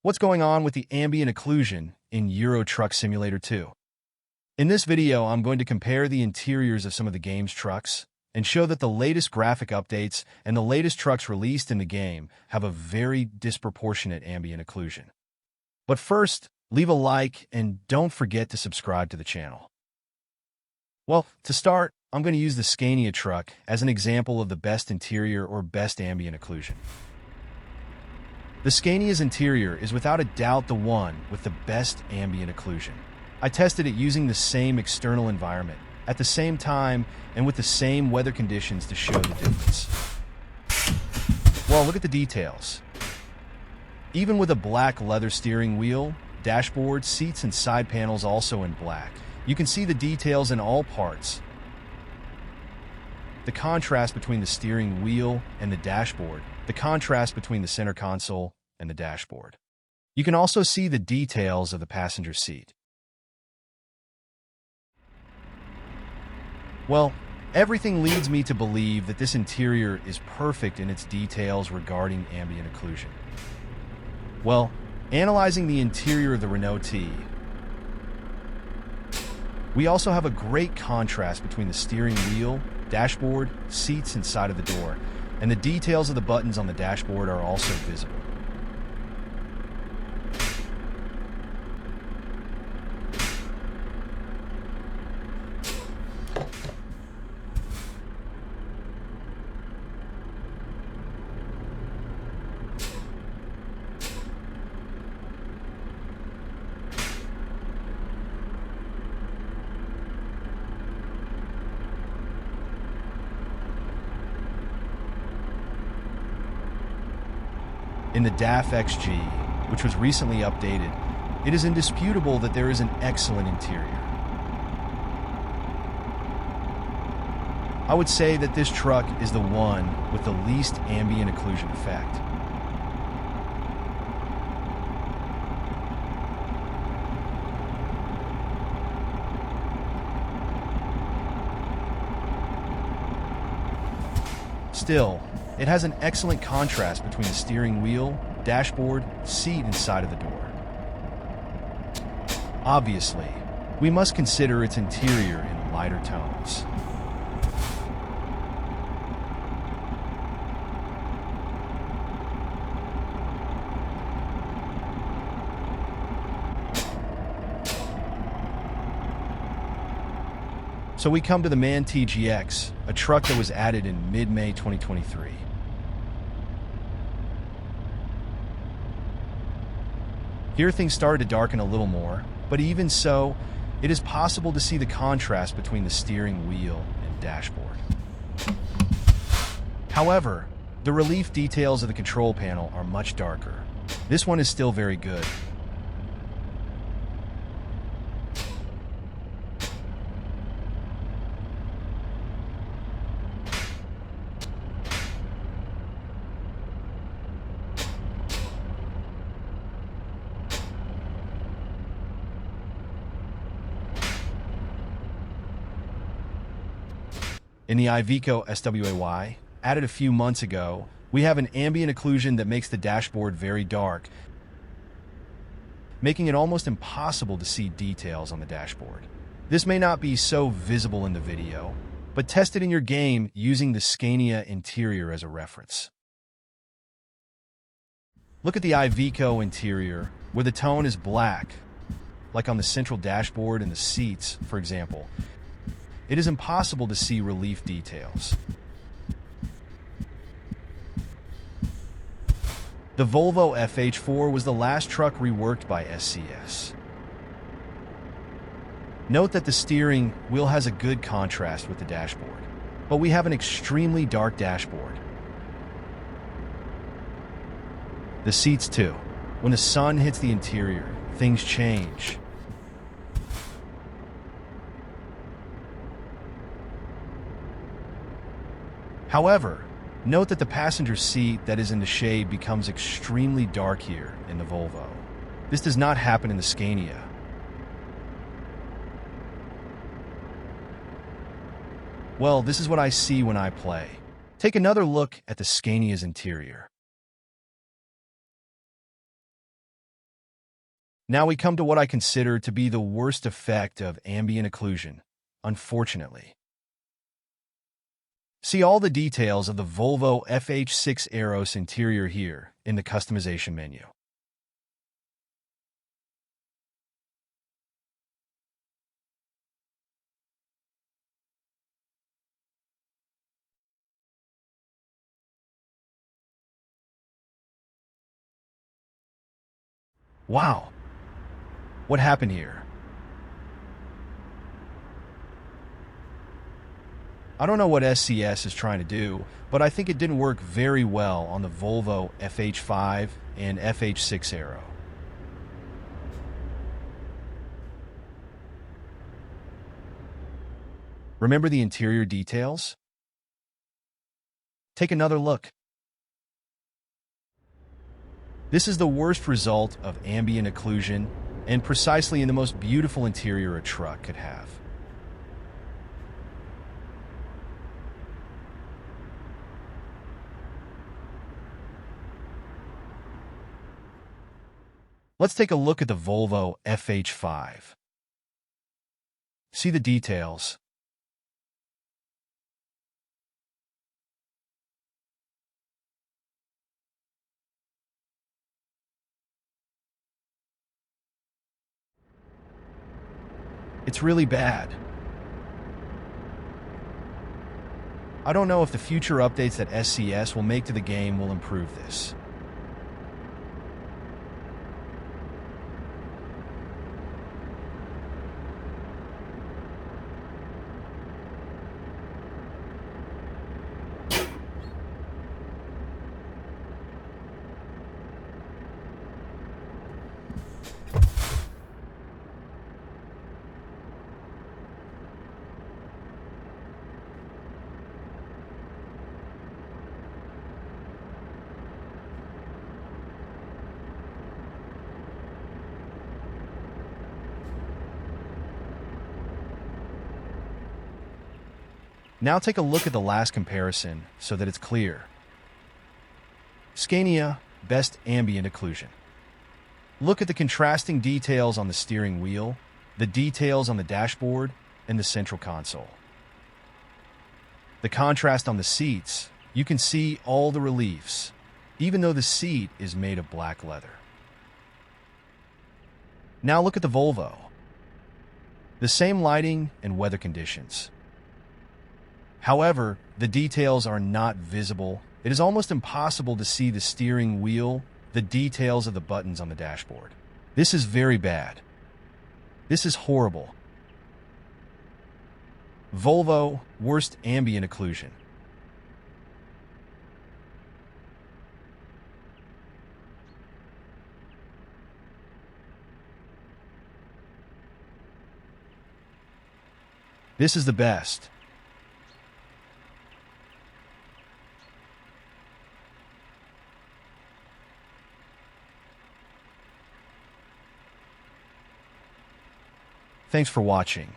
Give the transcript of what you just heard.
What's going on with the ambient occlusion in Euro Truck Simulator 2? In this video, I'm going to compare the interiors of some of the game's trucks and show that the latest graphic updates and the latest trucks released in the game have a very disproportionate ambient occlusion. But first, leave a like and don't forget to subscribe to the channel. Well, to start, I'm going to use the Scania truck as an example of the best interior or best ambient occlusion. The Scania's interior is without a doubt the one with the best ambient occlusion. I tested it using the same external environment, at the same time, and with the same weather conditions to show the difference. Well, look at the details. Even with a black leather steering wheel, dashboard, seats, and side panels also in black, you can see the details in all parts. The contrast between the steering wheel and the dashboard, the contrast between the center console and the dashboard. You can also see the details of the passenger seat. Well, everything leads me to believe that this interior is perfect in its details regarding ambient occlusion. Well, analyzing the interior of the Renault T, we also have a great contrast between the steering wheel, dashboard, seats, and side of the door, and the details of the buttons on the dashboard are also visible. In the DAF XG, which was recently updated, it is indisputable that there is an excellent interior. I would say that this truck is the one with the least ambient occlusion effect. Still, it has an excellent contrast between the steering wheel, dashboard, seat, and side of the door. Obviously, we must consider its interior in lighter tones. So we come to the MAN TGX, a truck that was added in mid-May 2023. Here things started to darken a little more, but even so, it is possible to see the contrast between the steering wheel and dashboard. However, the relief details of the control panel are much darker. This one is still very good. In the Iveco SWAY, added a few months ago, we have an ambient occlusion that makes the dashboard very dark, making it almost impossible to see details on the dashboard. This may not be so visible in the video, but test it in your game using the Scania interior as a reference. Look at the Iveco interior, where the tone is black, like on the central dashboard and the seats, for example. It is impossible to see relief details. The Volvo FH4 was the last truck reworked by SCS. Note that the steering wheel has a good contrast with the dashboard, but we have an extremely dark dashboard. The seats too. When the sun hits the interior, things change. However, note that the passenger seat that is in the shade becomes extremely dark here in the Volvo. This does not happen in the Scania. Well, this is what I see when I play. Take another look at the Scania's interior. Now we come to what I consider to be the worst effect of ambient occlusion, unfortunately. See all the details of the Volvo FH6 Aero interior here in the customization menu. Wow! What happened here? I don't know what SCS is trying to do, but I think it didn't work very well on the Volvo FH5 and FH6 Aero. Remember the interior details? Take another look. This is the worst result of ambient occlusion, and precisely in the most beautiful interior a truck could have. Let's take a look at the Volvo FH5. See the details. It's really bad. I don't know if the future updates that SCS will make to the game will improve this. Now take a look at the last comparison so that it's clear. Scania, best ambient occlusion. Look at the contrasting details on the steering wheel, the details on the dashboard, and the central console. The contrast on the seats, you can see all the reliefs, even though the seat is made of black leather. Now look at the Volvo. The same lighting and weather conditions. However, the details are not visible. It is almost impossible to see the steering wheel, the details of the buttons on the dashboard. This is very bad. This is horrible. Volvo, worst ambient occlusion. This is the best. Thanks for watching.